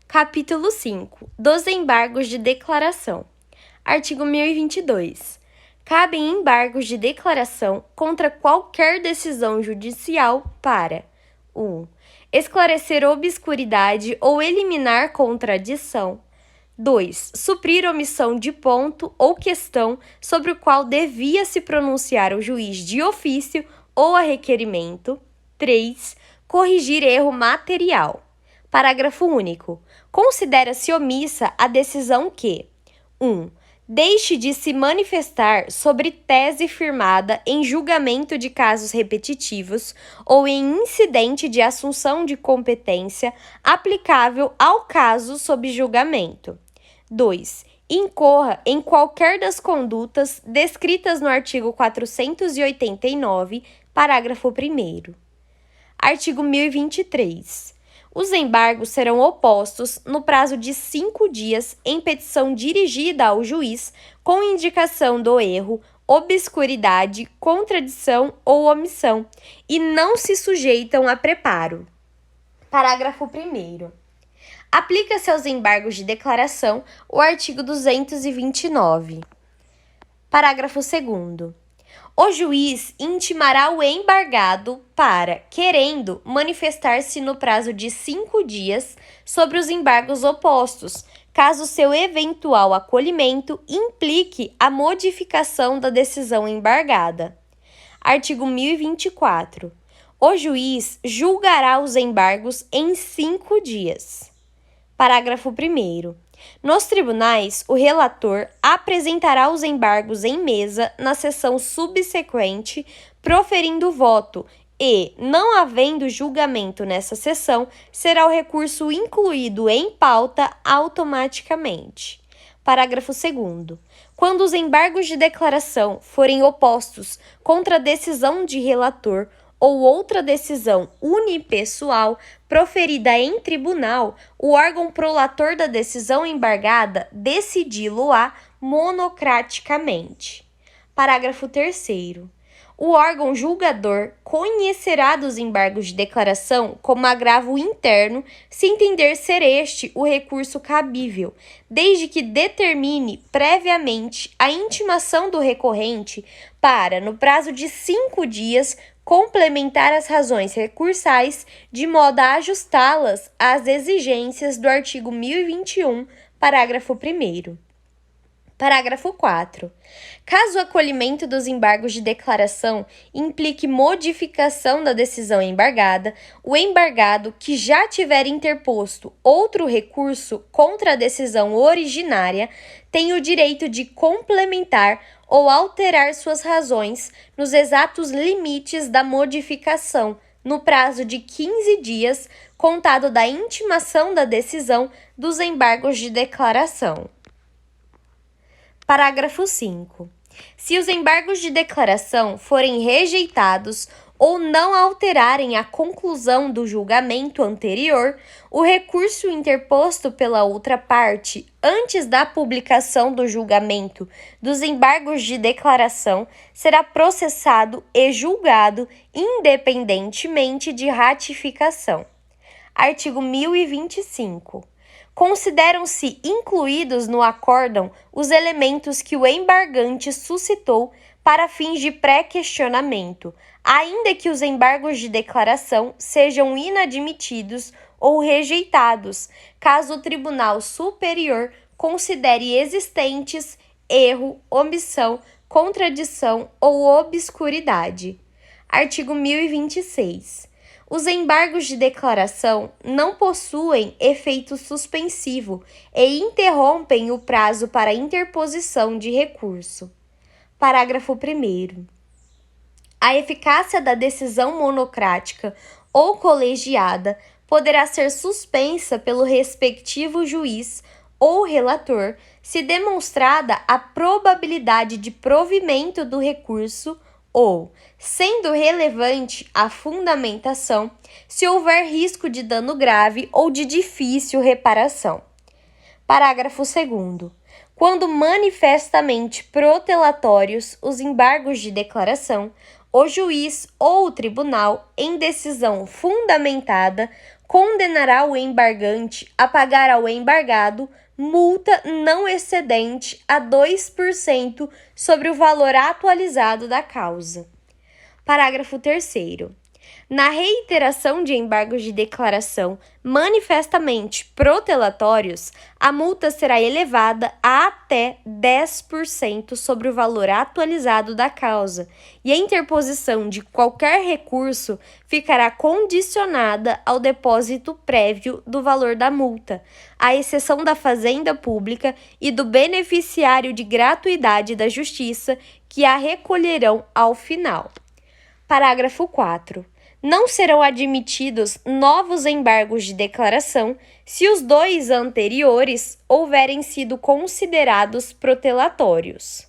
Capítulo 5. Dos embargos de declaração. Artigo 1022. Cabem embargos de declaração contra qualquer decisão judicial para 1. Esclarecer obscuridade ou eliminar contradição. 2. Suprir omissão de ponto ou questão sobre o qual devia se pronunciar o juiz de ofício ou a requerimento. 3. Corrigir erro material. Parágrafo único. Considera-se omissa a decisão que 1. Deixe de se manifestar sobre tese firmada em julgamento de casos repetitivos ou em incidente de assunção de competência aplicável ao caso sob julgamento. 2. Incorra em qualquer das condutas descritas no artigo 489, parágrafo 1º. Artigo 1023. Os embargos serão opostos no prazo de 5 dias em petição dirigida ao juiz com indicação do erro, obscuridade, contradição ou omissão e não se sujeitam a preparo. Parágrafo 1º. Aplica-se aos embargos de declaração o artigo 229. Parágrafo 2º. O juiz intimará o embargado para, querendo, manifestar-se no prazo de 5 dias sobre os embargos opostos, caso seu eventual acolhimento implique a modificação da decisão embargada. Artigo 1024. O juiz julgará os embargos em 5 dias. Parágrafo 1º. Nos tribunais, o relator apresentará os embargos em mesa na sessão subsequente, proferindo voto e, não havendo julgamento nessa sessão, será o recurso incluído em pauta automaticamente. Parágrafo 2º. Quando os embargos de declaração forem opostos contra a decisão de relator ou outra decisão unipessoal proferida em tribunal, o órgão prolator da decisão embargada decidi-lo-á monocraticamente. Parágrafo 3º. O órgão julgador conhecerá dos embargos de declaração como agravo interno, se entender ser este o recurso cabível, desde que determine previamente a intimação do recorrente para, no prazo de 5 dias, complementar as razões recursais de modo a ajustá-las às exigências do artigo 1021, parágrafo 1º. Parágrafo 4. Caso o acolhimento dos embargos de declaração implique modificação da decisão embargada, o embargado que já tiver interposto outro recurso contra a decisão originária tem o direito de complementar ou alterar suas razões nos exatos limites da modificação, no prazo de 15 dias, contado da intimação da decisão dos embargos de declaração. Parágrafo 5. Se os embargos de declaração forem rejeitados ou não alterarem a conclusão do julgamento anterior, o recurso interposto pela outra parte antes da publicação do julgamento dos embargos de declaração será processado e julgado independentemente de ratificação. Artigo 1025. Consideram-se incluídos no acórdão os elementos que o embargante suscitou para fins de pré-questionamento, ainda que os embargos de declaração sejam inadmitidos ou rejeitados, caso o Tribunal Superior considere existentes erro, omissão, contradição ou obscuridade. Artigo 1026. Os embargos de declaração não possuem efeito suspensivo e interrompem o prazo para interposição de recurso. Parágrafo 1º. A eficácia da decisão monocrática ou colegiada poderá ser suspensa pelo respectivo juiz ou relator se demonstrada a probabilidade de provimento do recurso ou, sendo relevante a fundamentação, se houver risco de dano grave ou de difícil reparação. Parágrafo 2º. Quando manifestamente protelatórios os embargos de declaração, o juiz ou o tribunal, em decisão fundamentada, condenará o embargante a pagar ao embargado multa não excedente a 2% sobre o valor atualizado da causa. Parágrafo 3º. Na reiteração de embargos de declaração manifestamente protelatórios, a multa será elevada a até 10% sobre o valor atualizado da causa, e a interposição de qualquer recurso ficará condicionada ao depósito prévio do valor da multa, à exceção da Fazenda Pública e do beneficiário de gratuidade da Justiça, que a recolherão ao final. Parágrafo 4. Não serão admitidos novos embargos de declaração se os 2 anteriores houverem sido considerados protelatórios.